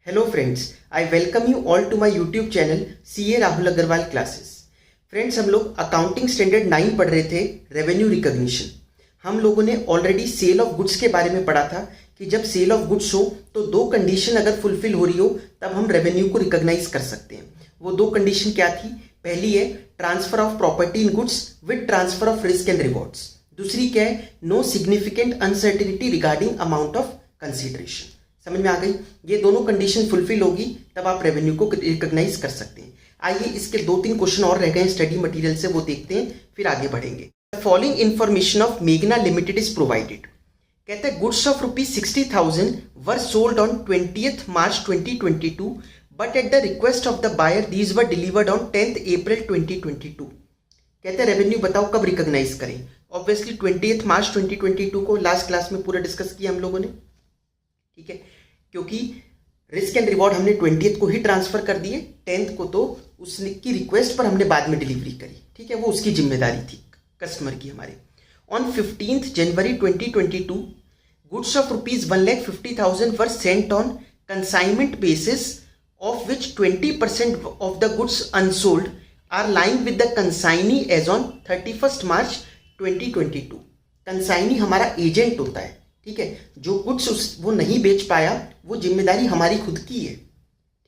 Hello friends, I welcome you all to my YouTube channel CA Rahul Agrawal classes. Friends, हम लोग accounting standard 9 पढ़ रहे थे, रेवेन्यू रिकॉग्निशन। हम लोगों ने ऑलरेडी सेल ऑफ गुड्स के बारे में पढ़ा था कि जब सेल ऑफ गुड्स हो तो दो कंडीशन अगर फुलफिल हो रही हो तब हम रेवेन्यू को रिकॉग्नाइज कर सकते हैं। वो दो कंडीशन क्या थी? पहली है transfer of property in goods with transfer of risk and rewards. दूसरी क्या है? No significant uncertainty regarding amount of consideration. समझ में आ गई? ये दोनों कंडीशन फुलफिल होगी तब आप रेवेन्यू को रिकॉग्नाइज कर सकते हैं। आइए इसके 2-3 क्वेश्चन और रह गए स्टडी मटेरियल से, वो देखते हैं, फिर आगे बढ़ेंगे। द फॉलोइंग इंफॉर्मेशन ऑफ मेघना लिमिटेड इज प्रोवाइडेड। कहते हैं goods of ₹60,000 were sold on 20th March 2022 but at the request of the buyer these were delivered on 10th April 2022। कहते हैं रेवेन्यू बताओ कब रिकॉग्नाइज करें। ऑब्वियसली 20th March 2022 को last class में पूरा डिस्कस किया हम लोगों ने, ठीक है, क्योंकि रिस्क एंड रिवॉर्ड हमने 20th को ही ट्रांसफर कर दिए, 10th को तो उसकी रिक्वेस्ट पर हमने बाद में डिलीवरी करी, ठीक है, वो उसकी जिम्मेदारी थी कस्टमर की हमारे। On 15th January 2022 goods of ₹1,50,000 were sent on consignment basis of which 20% of the goods unsold are lying with the consignee as on 31st March 2022। Consignee हमारा एजेंट होता है, ठीक है, जो गुड्स वो नहीं बेच पाया वो जिम्मेदारी हमारी खुद की है,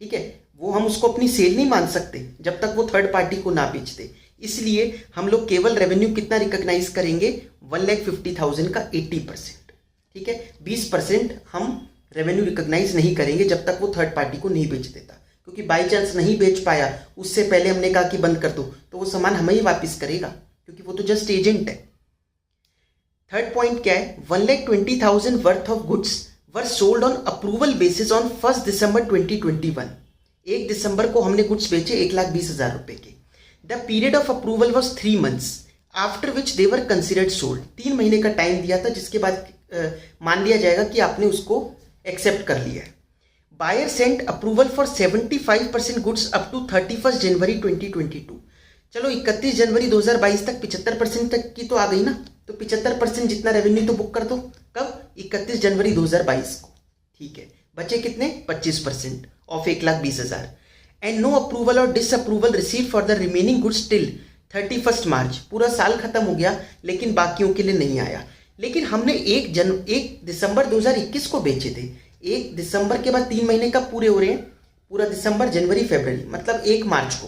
ठीक है, वो हम उसको अपनी सेल नहीं मान सकते जब तक वो थर्ड पार्टी को ना बेच दे। इसलिए हम लोग केवल रेवेन्यू कितना रिकॉग्नाइज करेंगे? 1,50,000 का 80%, ठीक है, 20% हम रेवेन्यू रिकॉग्नाइज नहीं करेंगे जब तक वो थर्ड पार्टी को नहीं बेच देता, क्योंकि बाई चांस नहीं बेच पाया, उससे पहले हमने कहा कि बंद कर दो, तो वो सामान हमें ही वापिस करेगा, क्योंकि वो तो जस्ट एजेंट है। थर्ड पॉइंट क्या है? 1,20,000 worth of goods were sold on approval basis on 1 December 2021। 1 दिसंबर को हमने गुड्स बेचे 1,20,000 रुपए के। The period of approval was 3 months after which they were considered sold. 3 महीने का टाइम दिया था जिसके बाद मान लिया जाएगा कि आपने उसको एक्सेप्ट कर लिया है। Buyer sent approval for 75% goods up to 31st January 2022। चलो 31 जनवरी 2022 तक 75% तक की तो आ गई ना, तो 75% जितना रेवेन्यू तो बुक कर दो। कब? 31 जनवरी 2022 को, ठीक है। बचे कितने? 25% ऑफ 1,20,000। एंड नो अप्रूवल और disapproval receive for the remaining goods till 31st March। पूरा साल खत्म हो गया लेकिन बाकियों के लिए नहीं आया। लेकिन हमने 1 दिसंबर 2021 को बेचे थे। 1 दिसंबर के बाद 3 महीने कब पूरे हो रहे हैं? पूरा दिसंबर, जनवरी, फरवरी, मतलब 1 मार्च को,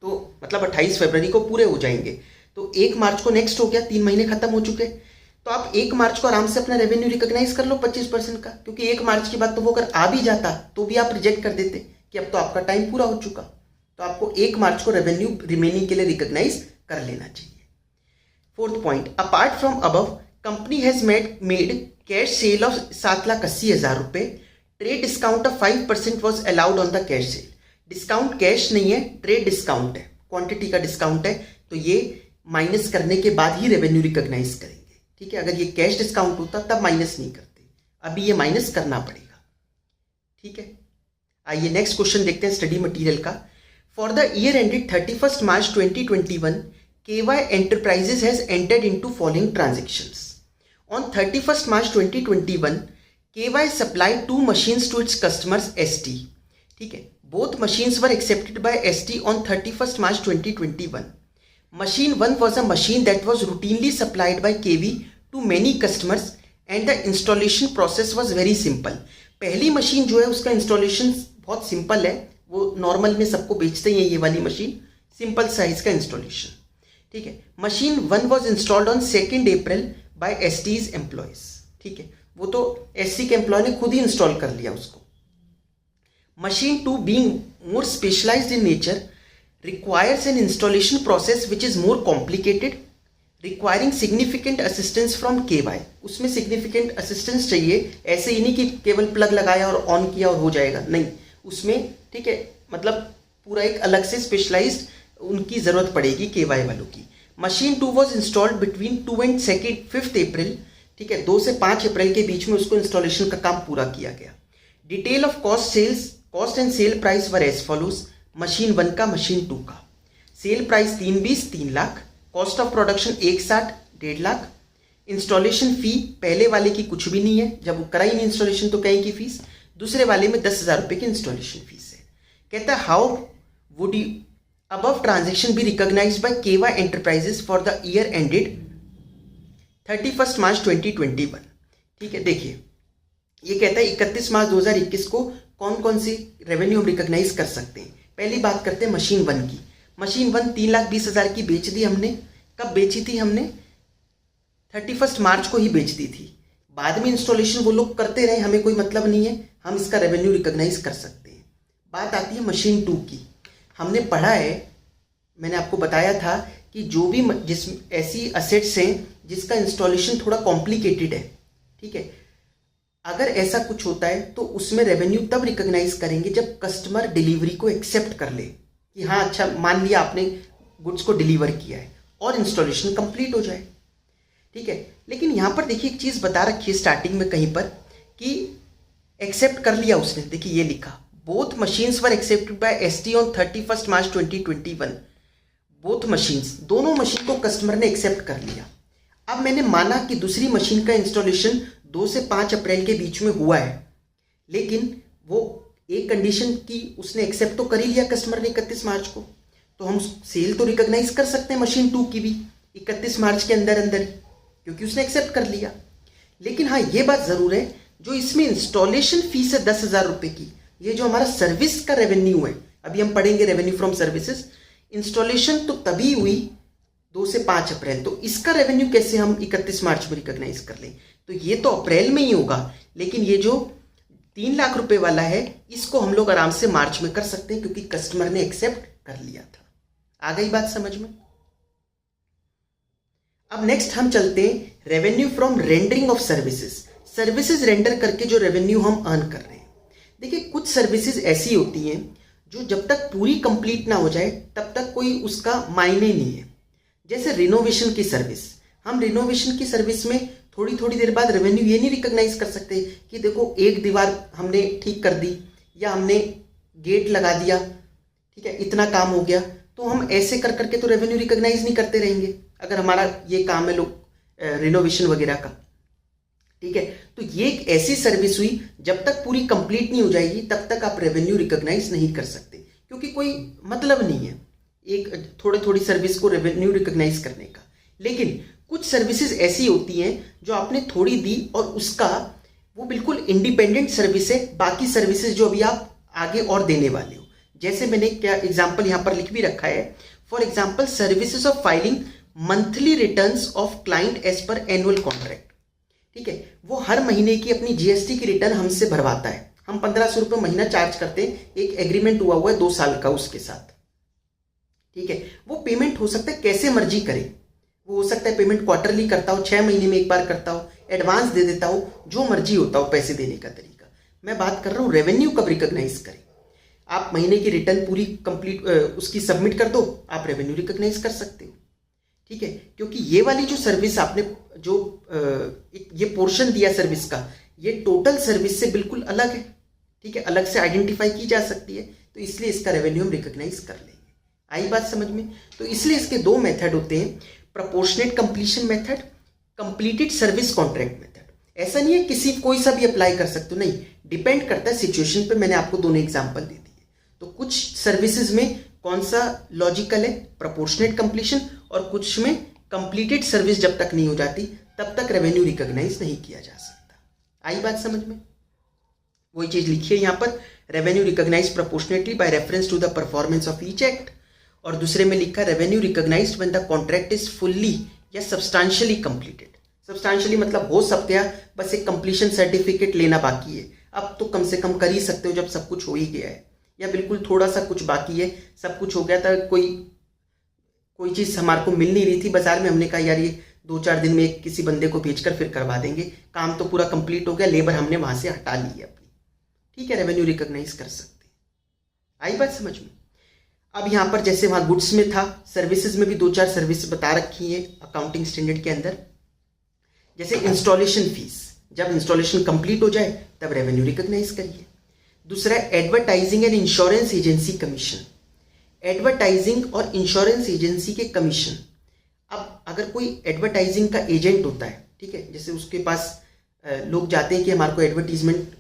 तो मतलब 28 फरवरी को पूरे हो जाएंगे। तो 1 मार्च को नेक्स्ट हो गया, 3 महीने खत्म हो चुके। तो आप 1 मार्च को आराम से अपना रेवेन्यू रिकॉग्नाइज कर लो 25% का, क्योंकि 1 मार्च के बाद तो वो अगर आ भी जाता तो भी आप रिजेक्ट कर देते कि अब तो आपका टाइम पूरा हो चुका। तो आपको 1 मार्च को रेवेन्यू रिमेनिंग के लिए रिकॉग्नाइज कर लेना चाहिए। Fourth point, apart from above company has made cash cell of 7,80,000 रुपए। Trade discount of 5% was allowed on the cash cell. Discount cash नहीं है, ट्रेड डिस्काउंट है, क्वांटिटी का डिस्काउंट है, तो ये माइनस करने के बाद ही रेवेन्यू रिकॉग्नाइज करेंगे, ठीक है। अगर ये कैश डिस्काउंट होता तब माइनस नहीं करते, अभी ये माइनस करना पड़ेगा, ठीक है। आइए नेक्स्ट क्वेश्चन देखते हैं स्टडी मटेरियल का। For the year ended 31st March 2021 KY Enterprises has entered into following transactions. On 31st March 2021 KY supplied 2 machines to its customers ST, ठीक है। Both machines were accepted by ST on 31st March 2021. Machine 1 was a machine that was routinely supplied by KV to many customers and the installation process was very simple. पहली machine जो है उसका installation बहुत simple है, वो normal में सबको बेचते ही हैं ये वाली मशीन, सिंपल साइज का इंस्टॉलेशन, ठीक है। Machine 1 was installed on 2nd April by ST's employees, ठीक है, वो तो ST के एम्प्लॉय ने खुद ही इंस्टॉल कर लिया उसको। Machine 2 being more specialized in nature requires an installation process which is more complicated, requiring significant assistance from KY। उसमें significant assistance चाहिए, ऐसे ही नहीं कि केवल प्लग लगाया और ऑन किया और हो जाएगा, नहीं, उसमें, ठीक है, मतलब पूरा एक अलग से स्पेशलाइज्ड उनकी ज़रूरत पड़ेगी KY वालों की। Machine 2 was installed between 2 and 5th April, ठीक है, 2 से 5 अप्रैल के बीच में उसको इंस्टॉलेशन का काम पूरा किया गया। Detail of cost and sale price were as follows. Machine 1 का, मशीन 2 का। Sale price 320, 3 lakh. Cost of production 160, 1.5 lakh. Installation fee पहले वाले की कुछ भी नहीं है, जब वो कराई नहीं इंस्टॉलेशन तो कहीं की फीस। दूसरे वाले में 10,000 रुपये की इंस्टॉलेशन फीस है। कहता है how would you above transaction be recognized by KY Enterprises for the year ended 31st March 2021। ठीक है, देखिए ये कहता है 31 मार्च 2021 को कौन कौन सी रेवेन्यू हम रिकॉग्नाइज कर सकते हैं। पहली बात करते हैं मशीन 1 की। मशीन 1 3,20,000 की बेच दी हमने। कब बेची थी हमने? 31 मार्च को ही बेच दी थी। बाद में इंस्टॉलेशन वो लोग करते रहे, हमें कोई मतलब नहीं है, हम इसका रेवेन्यू रिकॉग्नाइज कर सकते हैं। बात आती है मशीन 2 की। हमने पढ़ा है, मैंने आपको बताया था कि जो भी जिस ऐसी असेट्स हैं जिसका इंस्टॉलेशन थोड़ा कॉम्प्लिकेटेड है, ठीक है, अगर ऐसा कुछ होता है तो उसमें रेवेन्यू तब रिकॉग्नाइज करेंगे जब कस्टमर डिलीवरी को एक्सेप्ट कर ले कि हाँ अच्छा मान लिया आपने गुड्स को डिलीवर किया है और इंस्टॉलेशन कंप्लीट हो जाए। ठीक है, लेकिन यहाँ पर देखिए एक चीज़ बता रखी है स्टार्टिंग में कहीं पर कि एक्सेप्ट कर लिया उसने। देखिए ये लिखा, both machines were accepted by ST on 31 March 2021। Both machines, दोनों मशीन को कस्टमर ने एक्सेप्ट कर लिया। अब मैंने माना कि दूसरी मशीन का इंस्टॉलेशन 2 से 5 अप्रैल के बीच में हुआ है, लेकिन वो एक कंडीशन की उसने एक्सेप्ट तो कर ही लिया कस्टमर ने 31 मार्च को, तो हम सेल तो रिकॉग्नाइज कर सकते हैं मशीन 2 की भी 31 मार्च के अंदर अंदर, क्योंकि उसने एक्सेप्ट कर लिया। लेकिन हाँ ये बात ज़रूर है, जो इसमें इंस्टॉलेशन फीस है 10,000 रुपये की, ये जो हमारा सर्विस का रेवेन्यू है, अभी हम पढ़ेंगे रेवेन्यू फ्रॉम सर्विसेज, इंस्टॉलेशन तो तभी हुई 2 से 5 अप्रैल, तो इसका रेवेन्यू कैसे हम 31 मार्च में रिकॉग्नाइज कर लें? तो ये तो अप्रैल में ही होगा, लेकिन ये जो 3 लाख रुपए वाला है इसको हम लोग आराम से मार्च में कर सकते हैं, क्योंकि कस्टमर ने एक्सेप्ट कर लिया था। आ गई बात समझ में? अब नेक्स्ट हम चलते हैं revenue from rendering of services. Services render करके जो रेवेन्यू हम अर्न कर रहे हैं। देखिए कुछ सर्विसेज ऐसी होती हैं जो जब तक पूरी कंप्लीट ना हो जाए तब तक कोई उसका मायने नहीं है। जैसे रिनोवेशन की सर्विस, हम रिनोवेशन की सर्विस में थोड़ी थोड़ी देर बाद रेवेन्यू ये नहीं रिकॉग्नाइज कर सकते कि देखो एक दीवार हमने ठीक कर दी या हमने गेट लगा दिया, ठीक है, इतना काम हो गया, तो हम ऐसे कर करके तो रेवेन्यू रिकॉग्नाइज नहीं करते रहेंगे अगर हमारा ये काम है लोग रिनोवेशन वगैरह का। ठीक है, तो ये एक ऐसी सर्विस हुई जब तक पूरी कंप्लीट नहीं हो जाएगी तब तक आप रेवेन्यू रिकॉग्नाइज नहीं कर सकते, क्योंकि कोई मतलब नहीं है एक थोड़ी थोड़ी सर्विस को रेवेन्यू रिकॉग्नाइज करने का। लेकिन कुछ सर्विसेज ऐसी होती हैं जो आपने थोड़ी दी और उसका वो बिल्कुल इंडिपेंडेंट सर्विस है बाकी सर्विसेज जो अभी आप आगे और देने वाले हो। जैसे मैंने क्या एग्जाम्पल यहाँ पर लिख भी रखा है, for example services of filing monthly returns of client as per annual contract. ठीक है, वो हर महीने की अपनी GST की रिटर्न हमसे भरवाता है, हम 1500 रुपये महीना चार्ज करते हैं, एक एग्रीमेंट हुआ हुआ है 2 साल का उसके साथ। ठीक है, वो पेमेंट हो सकता है कैसे मर्जी करे, वो हो सकता है पेमेंट क्वार्टरली करता हो, 6 महीने में एक बार करता हो, एडवांस दे देता हो, जो मर्जी होता हो पैसे देने का तरीका। मैं बात कर रहा हूँ रेवेन्यू कब रिकॉग्नाइज करें। आप महीने की रिटर्न पूरी कंप्लीट उसकी सबमिट कर दो, आप रेवेन्यू रिकॉग्नाइज कर सकते हो। ठीक है, क्योंकि ये वाली जो सर्विस आपने जो ये पोर्शन दिया सर्विस का, ये टोटल सर्विस से बिल्कुल अलग है। ठीक है, अलग से आइडेंटिफाई की जा सकती है, तो इसलिए इसका रेवेन्यू हम रिकॉग्नाइज कर लेंगे। आई बात समझ में? तो इसलिए इसके 2 मेथड होते हैं, proportionate completion method, completed service contract method. ऐसा नहीं है किसी कोई सा भी अप्लाई कर सकते हो, नहीं, डिपेंड करता है सिचुएशन पे। मैंने आपको दोनों एग्जांपल दे दिए। तो कुछ सर्विसेज में कौन सा लॉजिकल है, प्रोपोर्शनेट कंप्लीशन, और कुछ में कंप्लीटेड सर्विस जब तक नहीं हो जाती तब तक रेवेन्यू रिकॉग्नाइज नहीं किया जा सकता। आई बात समझ में? वही चीज लिखिए यहाँ पर, revenue recognise proportionately by reference to the performance of each act, और दूसरे में लिखा revenue recognised when the contract is fully या सब्सटेंशियली कंप्लीटेड। सब्सटेंशियली मतलब हो सकता है बस एक कंप्लीशन सर्टिफिकेट लेना बाकी है, अब तो कम से कम कर ही सकते हो जब सब कुछ हो ही गया है, या बिल्कुल थोड़ा सा कुछ बाकी है, सब कुछ हो गया था, कोई चीज़ हमारे को मिल नहीं रही थी बाजार में, हमने कहा यार ये 2-4 दिन में किसी बंदे को भेजकर फिर करवा देंगे, काम तो पूरा कंप्लीट हो गया, लेबर हमने वहां से हटा ली है अपनी। ठीक है, रेवेन्यू रिकॉग्नाइज कर सकते हैं। आई बात समझ में? अब यहाँ पर जैसे वहां गुड्स में था, सर्विसेज में भी 2-4 सर्विस बता रखी है अकाउंटिंग स्टैंडर्ड के अंदर। जैसे इंस्टॉलेशन फीस, जब इंस्टॉलेशन कंप्लीट हो जाए तब रेवेन्यू रिकॉग्नाइज करिए। दूसरा advertising and insurance agency commission. Advertising और इंश्योरेंस एजेंसी के कमीशन, अब अगर कोई एडवर्टाइजिंग का एजेंट होता है, ठीक है, जैसे उसके पास लोग जाते हैं कि हमारे को एडवर्टीजमेंट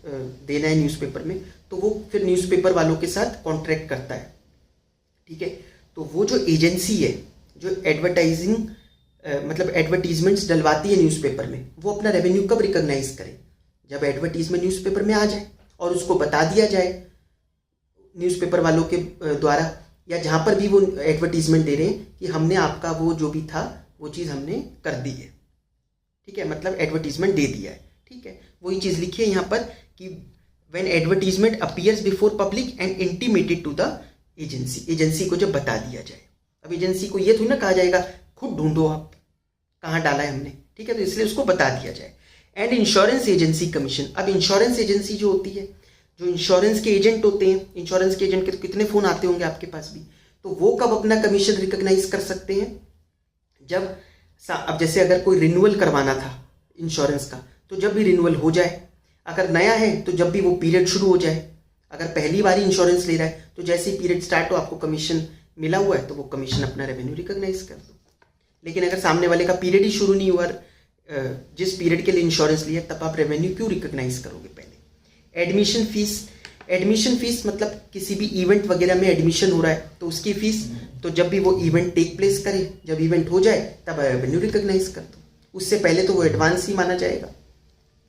देना है न्यूज़पेपर में, तो वो फिर न्यूज़पेपर वालों के साथ कॉन्ट्रैक्ट करता है, ठीक है। तो वो जो एजेंसी है जो एडवर्टाइजिंग मतलब एडवर्टीजमेंट्स डलवाती है न्यूज़पेपर में, वो अपना रेवेन्यू कब रिकॉग्नाइज करे? जब एडवर्टीजमेंट न्यूज़पेपर में आ जाए और उसको बता दिया जाए न्यूज़पेपर वालों के द्वारा, या जहाँ पर भी वो एडवर्टीजमेंट दे रहे हैं कि हमने आपका वो जो भी था वो चीज़ हमने कर दी है, ठीक है, मतलब एडवर्टीजमेंट दे दिया है, ठीक है। वही चीज़ लिखी है यहाँ पर कि when advertisement appears before public and intimated to the agency, agency को जब बता दिया जाए। अब एजेंसी को ये थोड़ी ना कहा जाएगा खुद ढूंढो आप कहाँ डाला है हमने, ठीक है, तो इसलिए उसको बता दिया जाए। एंड इंश्योरेंस एजेंसी कमीशन, अब इंश्योरेंस एजेंसी जो होती है, जो इंश्योरेंस के एजेंट होते हैं, इंश्योरेंस के एजेंट के तो कितने फ़ोन आते होंगे आपके पास भी, तो वो कब अपना कमीशन रिकॉग्नाइज कर सकते हैं? जब अब जैसे अगर कोई रिन्यूअल करवाना था इंश्योरेंस का, तो जब भी रिन्यूअल हो जाए, अगर नया है तो जब भी वो पीरियड शुरू हो जाए, अगर पहली बार ही इंश्योरेंस ले रहा है तो जैसे ही पीरियड स्टार्ट हो आपको कमीशन मिला हुआ है तो वो कमीशन अपना रेवेन्यू रिकॉग्नाइज कर दो। लेकिन अगर सामने वाले का पीरियड ही शुरू नहीं हुआ, जिस पीरियड के लिए इंश्योरेंस लिया, तब आप रेवेन्यू क्यों रिकॉग्नाइज करोगे? पहले एडमिशन फीस, एडमिशन फीस मतलब किसी भी इवेंट वगैरह में एडमिशन हो रहा है तो उसकी फीस, तो जब भी वो इवेंट टेक प्लेस करे, जब इवेंट हो जाए तब रेवेन्यू रिकॉग्नाइज कर दो। उससे पहले तो वो एडवांस ही माना जाएगा।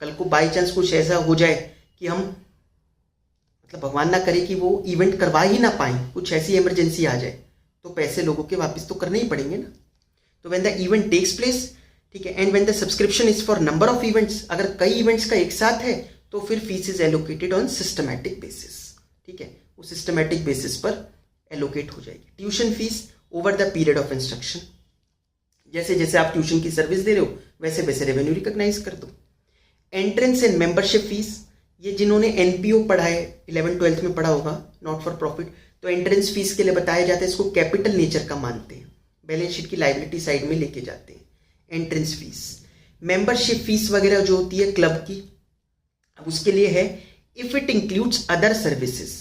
कल को बाई चांस कुछ ऐसा हो जाए कि हम मतलब भगवान ना करे कि वो इवेंट करवा ही ना पाएं, कुछ ऐसी इमरजेंसी आ जाए, तो पैसे लोगों के वापस तो करने ही पड़ेंगे ना। तो when the event takes place, ठीक है, and when the subscription is for number of events, अगर कई इवेंट्स का एक साथ है तो फिर fees is allocated on systematic basis, ठीक है, वो सिस्टमैटिक बेसिस पर एलोकेट हो जाएगी। Tuition fees over the period of instruction, जैसे जैसे आप ट्यूशन की सर्विस दे रहे हो वैसे वैसे रेवेन्यू रिकॉग्नाइज कर दो। एंट्रेंस एंड मेंबरशिप फीस, ये जिन्होंने एनपीओ पढ़ा है, 11th-12th में पढ़ा होगा, नॉट फॉर प्रॉफिट, तो एंट्रेंस फीस के लिए बताया जाता है, इसको कैपिटल नेचर का मानते हैं, बैलेंस शीट की लाइबिलिटी साइड में लेके जाते हैं एंट्रेंस फीस। मेंबरशिप फीस वगैरह जो होती है क्लब की, अब उसके लिए है if it includes other services,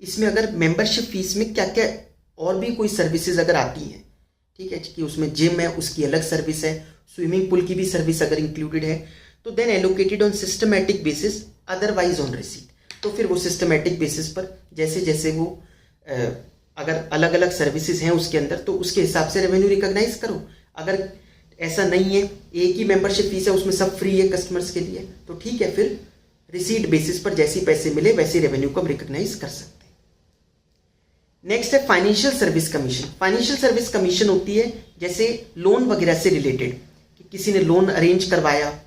इसमें अगर मेंबरशिप फीस में क्या क्या और भी कोई सर्विसेज अगर आती हैं, ठीक है, कि उसमें जिम है उसकी अलग सर्विस है, स्विमिंग पूल की भी सर्विस अगर इंक्लूडेड है, तो then allocated on systematic basis, otherwise on receipt, तो फिर वो सिस्टमैटिक बेसिस पर जैसे जैसे वो अगर अलग अलग सर्विसेज हैं उसके अंदर तो उसके हिसाब से रेवेन्यू रिकॉग्नाइज करो। अगर ऐसा नहीं है, एक ही मेंबरशिप फीस है उसमें सब फ्री है कस्टमर्स के लिए, तो ठीक है, फिर रिसीट बेसिस पर जैसे पैसे मिले वैसे रेवेन्यू को हम रिकॉग्नाइज कर सकते हैं। नेक्स्ट है financial service commission. Financial service commission होती है जैसे लोन वगैरह से रिलेटेड, कि किसी ने लोन अरेंज करवाया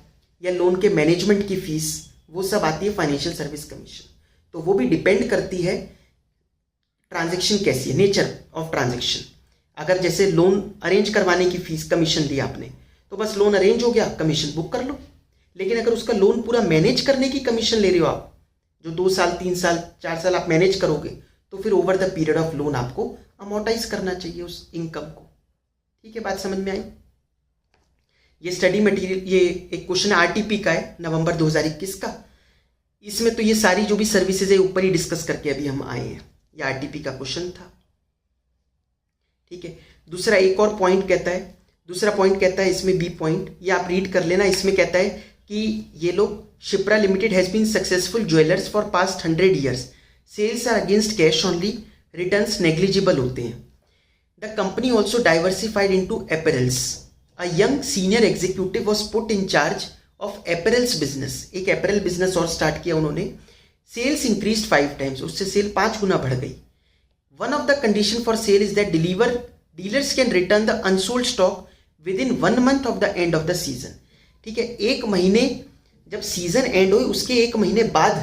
या लोन के मैनेजमेंट की फीस, वो सब आती है फाइनेंशियल सर्विस कमीशन। तो वो भी डिपेंड करती है ट्रांजैक्शन कैसी है, नेचर ऑफ ट्रांजैक्शन। अगर जैसे लोन अरेंज करवाने की फीस कमीशन ली आपने, तो बस लोन अरेंज हो गया, कमीशन बुक कर लो। लेकिन अगर उसका लोन पूरा मैनेज करने की कमीशन ले रहे हो आप, जो 2 साल 3 साल 4 साल आप मैनेज करोगे, तो फिर over the period of loan आपको अमोर्टाइज करना चाहिए उस इनकम को। ठीक है, बात समझ में आई? ये स्टडी मटेरियल, ये एक क्वेश्चन आरटीपी का है, नवंबर 2021 का। इसमें तो ये सारी जो भी सर्विसेज है ऊपर ही डिस्कस करके अभी हम आए हैं, ये आरटीपी का क्वेश्चन था। ठीक है, दूसरा एक और पॉइंट कहता है, दूसरा पॉइंट कहता है इसमें बी पॉइंट, ये आप रीड कर लेना। इसमें कहता है कि ये लोग Shipra limited has been successful jewellers for past 100 years, sales are against cash only, returns negligible होते हैं। The company also diversified into apparels, a young senior executive was put in charge of apparels business, एक apparel business और start किया उन्होंने। Sales increase 5 times, उससे sale 5 गुना बढ़ गई। One of the condition for sale is that dealers can return the unsold stock with in 1 month of the end of the season. ठीक है, 1 महीने जब सीजन एंड हो उसके 1 महीने बाद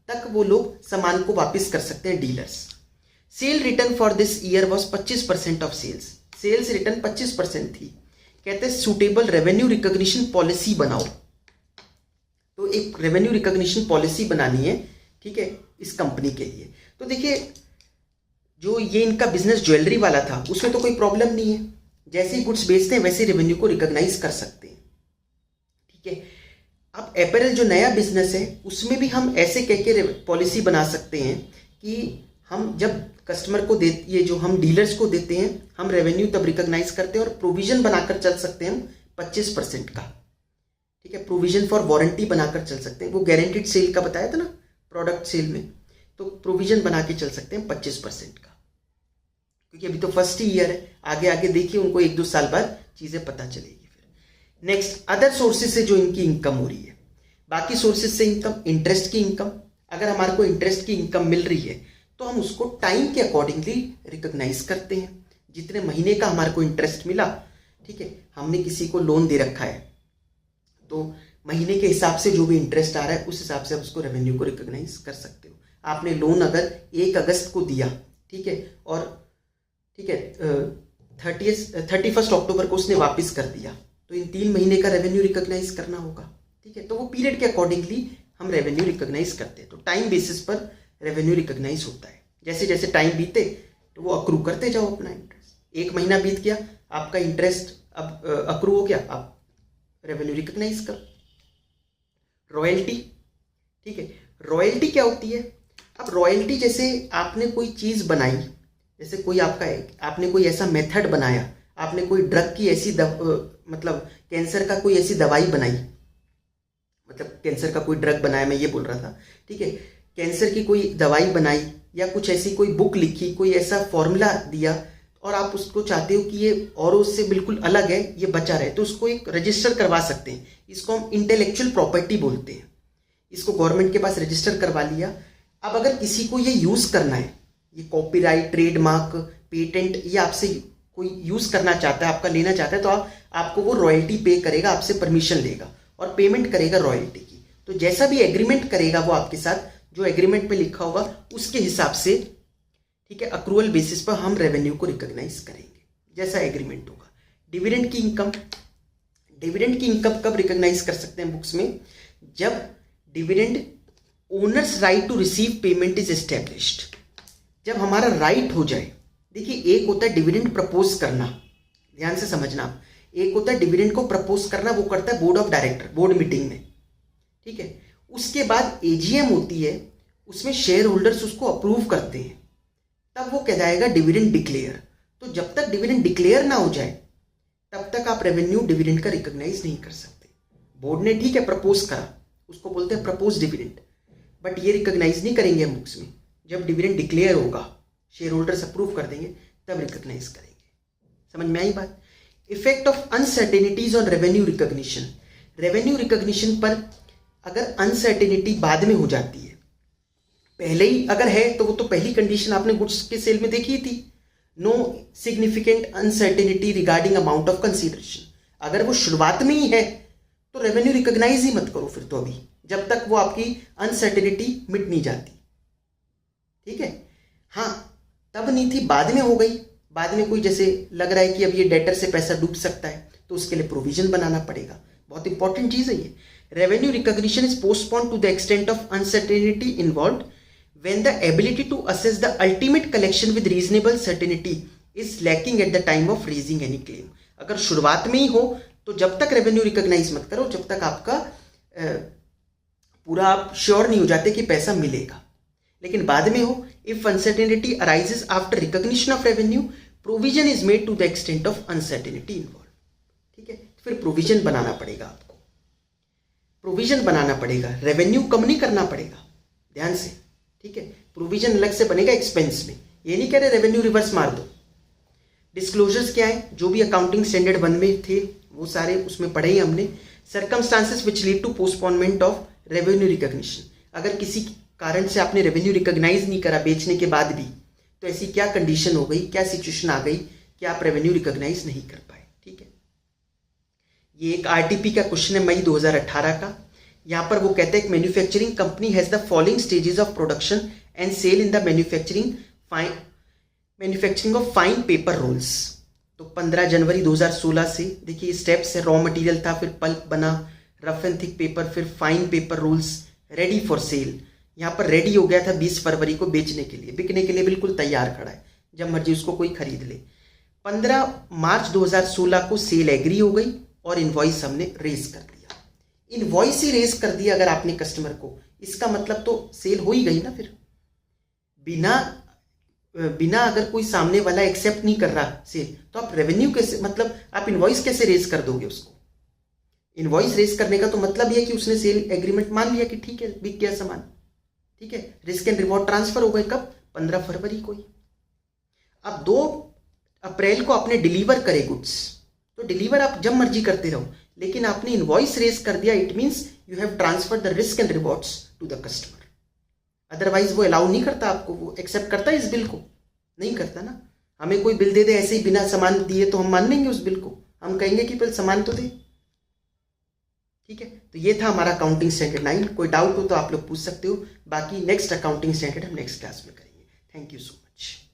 तक वो लोग सामान को वापस कर सकते हैं dealers. Sale return for this year was 25% of sales, sales return 25% थी। कहते हैं सुटेबल रेवेन्यू रिकॉग्निशन पॉलिसी बनाओ, तो एक रेवेन्यू रिकॉग्निशन पॉलिसी बनानी है, ठीक है, इस कंपनी के लिए। तो देखिए, जो ये इनका बिजनेस ज्वेलरी वाला था उसमें तो कोई प्रॉब्लम नहीं है, जैसे ही गुड्स बेचते हैं वैसे रेवेन्यू को रिकॉग्नाइज कर सकते हैं। ठीक है, अब अपैरल जो नया बिजनेस है उसमें भी हम ऐसे कह के पॉलिसी बना सकते हैं कि हम जब कस्टमर को दे, ये जो हम डीलर्स को देते हैं, हम रेवेन्यू तब रिकॉग्नाइज करते हैं और प्रोविजन बनाकर चल सकते हैं हम 25% का। ठीक है। प्रोविजन फॉर वारंटी बनाकर चल सकते हैं, वो गारंटीड सेल का बताया था ना प्रोडक्ट सेल में, तो प्रोविजन बना के चल सकते हैं 25% का, क्योंकि अभी तो फर्स्ट ही ईयर है, आगे आगे देखिए उनको 1-2 साल बाद चीज़ें पता चलेगी। फिर नेक्स्ट अदर सोर्सेज से जो इनकी इनकम हो रही है, बाकी सोर्सेज से इनकम, इंटरेस्ट की इनकम, अगर हमारे को इंटरेस्ट की इनकम मिल रही है तो हम उसको टाइम के अकॉर्डिंगली रिकॉग्नाइज करते हैं। जितने महीने का हमारे को इंटरेस्ट मिला, ठीक है, हमने किसी को लोन दे रखा है तो महीने के हिसाब से जो भी इंटरेस्ट आ रहा है उस हिसाब से आप उसको रेवेन्यू को रिकॉग्नाइज कर सकते हो। आपने लोन अगर 1 अगस्त को दिया, ठीक है, और ठीक है 31 अक्टूबर को उसने वापस कर दिया, तो इन 3 महीने का रेवेन्यू रिकॉग्नाइज करना होगा, ठीक है। तो वो पीरियड के अकॉर्डिंगली हम रेवेन्यू रिकॉग्नाइज करते हैं, तो टाइम बेसिस पर रेवेन्यू रिकॉग्नाइज होता है। जैसे जैसे टाइम बीते तो वो अक्रू करते जाओ अपना इंटरेस्ट। 1 महीना बीत गया, आपका इंटरेस्ट अब अक्रू हो गया, आप रेवेन्यू रिकॉग्नाइज करो। रॉयल्टी, ठीक है, रॉयल्टी क्या होती है? अब रॉयल्टी जैसे आपने कोई चीज़ बनाई, जैसे कोई आपने कोई ऐसा मेथड बनाया, आपने कोई ड्रग की ऐसी मतलब कैंसर का कोई ऐसी दवाई बनाई, मतलब कैंसर का कोई ड्रग बनाया, मैं ये बोल रहा था, ठीक है, कैंसर की कोई दवाई बनाई या कुछ ऐसी कोई बुक लिखी, कोई ऐसा फॉर्मूला दिया और आप उसको चाहते हो कि ये औरों से बिल्कुल अलग है, ये बचा रहे, तो उसको एक रजिस्टर करवा सकते हैं। इसको हम इंटेलेक्चुअल प्रॉपर्टी बोलते हैं। इसको गवर्नमेंट के पास रजिस्टर करवा लिया। अब अगर किसी को ये यूज़ करना है, ये कॉपीराइट, ट्रेडमार्क, पेटेंट, ये आपसे कोई यूज़ करना चाहता है, आपका लेना चाहता है, तो आपको वो रॉयल्टी पे करेगा, आपसे परमिशन लेगा और पेमेंट करेगा रॉयल्टी की। तो जैसा भी एग्रीमेंट करेगा वो आपके साथ, जो एग्रीमेंट में लिखा होगा उसके हिसाब से, ठीक है, अक्रूवल बेसिस पर हम रेवेन्यू को रिकॉग्नाइज करेंगे, जैसा एग्रीमेंट होगा। डिविडेंड की इनकम, डिविडेंड की इनकम कब रिकॉग्नाइज कर सकते हैं बुक्स में? जब dividend owners right to receive payment is established, जब हमारा राइट हो जाए। देखिए, एक होता है डिविडेंड प्रपोज करना, ध्यान से समझना आप, एक होता है डिविडेंड को प्रपोज करना, वो करता है board of director, board meeting में, ठीक है। उसके बाद एजीएम होती है, उसमें शेयर होल्डर्स उसको अप्रूव करते हैं, तब वो कह जाएगा डिविडेंड डिक्लेयर। तो जब तक डिविडेंड डिक्लेयर ना हो जाए तब तक आप रेवेन्यू डिविडेंड का रिकॉग्नाइज नहीं कर सकते। बोर्ड ने ठीक है प्रपोज करा, उसको बोलते हैं प्रपोज डिविडेंड, बट ये रिकॉग्नाइज नहीं करेंगे हम बुक्स में। जब डिविडेंड डिक्लेयर होगा, शेयर होल्डर्स अप्रूव कर देंगे, तब रिकॉग्नाइज करेंगे। समझ में आई बात? Effect of uncertainties on revenue recognition, revenue recognition पर अगर अनसर्टेनिटी बाद में हो जाती है, पहले ही अगर है तो वो तो पहली कंडीशन आपने गुड्स के सेल में देखी थी, no significant uncertainty regarding amount of consideration. अगर वो शुरुआत में ही है तो रेवेन्यू रिकॉग्नाइज ही मत करो फिर तो, अभी जब तक वो आपकी अनसर्टेनिटी मिट नहीं जाती, ठीक है। हाँ, तब नहीं थी, बाद में हो गई, बाद में कोई जैसे लग रहा है कि अब ये डेटर से पैसा डूब सकता है, तो उसके लिए प्रोविजन बनाना पड़ेगा। बहुत इंपॉर्टेंट चीज है ये। Revenue recognition is postponed to the extent of uncertainty involved when the ability to assess the ultimate collection with reasonable certainty is lacking at the time of raising any claim। अगर शुरुआत में ही हो तो जब तक रेवेन्यू रिकॉग्नाइज मत करो, जब तक आपका पूरा आप श्योर नहीं हो जाते कि पैसा मिलेगा। लेकिन बाद में हो, if uncertainty arises after recognition of revenue, provision is made to the extent of uncertainty involved, ठीक है। फिर प्रोविजन बनाना पड़ेगा आपको, प्रोविजन बनाना पड़ेगा, रेवेन्यू कम नहीं करना पड़ेगा, ध्यान से, ठीक है। प्रोविजन अलग से बनेगा एक्सपेंस में, ये नहीं कह रहे रेवेन्यू रिवर्स मार दो। डिस्क्लोजर्स क्या है? जो भी अकाउंटिंग स्टैंडर्ड 1 में थे वो सारे उसमें पढ़े ही हमने। Circumstances which lead to postponement of revenue recognition, अगर किसी कारण से आपने रेवेन्यू रिकॉग्नाइज नहीं करा बेचने के बाद भी, तो ऐसी क्या कंडीशन हो गई, क्या सिचुएशन आ गई कि आप रेवेन्यू रिकॉग्नाइज नहीं कर पाए, ठीक है। ये एक आरटीपी का क्वेश्चन है मई 2018 का। यहाँ पर वो कहते हैं manufacturing company has the following stages of production and sale in the manufacturing of fine paper rolls. तो 15 जनवरी 2016 से देखिए स्टेप्स है, रॉ मटेरियल था, फिर पल्प बना, रफ एंड थिक पेपर, फिर fine paper roles, ready for sale. यहाँ पर रेडी हो गया था 20 फरवरी को बेचने के लिए, बिकने के लिए बिल्कुल तैयार खड़ा है, जब मर्जी उसको कोई खरीद ले। 15 मार्च 2016 को सेल एग्री हो गई और इनवॉइस हमने रेज कर दिया। इनवॉइस ही रेज कर दिया अगर आपने कस्टमर को, इसका मतलब तो सेल हो ही गई ना। फिर बिना अगर कोई सामने वाला एक्सेप्ट नहीं कर रहा सेल, तो आप रेवेन्यू कैसे, मतलब आप इनवॉइस कैसे रेज कर दोगे उसको? इनवॉइस रेस करने का तो मतलब ये है कि उसने सेल एग्रीमेंट मान लिया कि ठीक है बिक गया सामान, ठीक है, रिस्क एंड रिवॉर्ड ट्रांसफर हो गए कब, 15 फरवरी को ही। अब 2 अप्रैल को आपने डिलीवर करे गुड्स, तो डिलीवर आप जब मर्जी करते रहो, लेकिन आपने इनवॉइस रेस कर दिया, it means you have transfer the risk and rewards to the customer. Otherwise वो अलाउ नहीं करता आपको, वो एक्सेप्ट करता है इस बिल को, नहीं करता ना। हमें कोई बिल दे दे ऐसे ही बिना सामान दिए तो हम मान लेंगे उस बिल को, हम कहेंगे कि पहले सामान तो दे, ठीक है। तो ये था हमारा अकाउंटिंग स्टैंडर्ड 9। कोई डाउट हो तो आप लोग पूछ सकते हो, बाकी नेक्स्ट अकाउंटिंग स्टैंडर्ड हम नेक्स्ट क्लास में करेंगे। Thank you so much.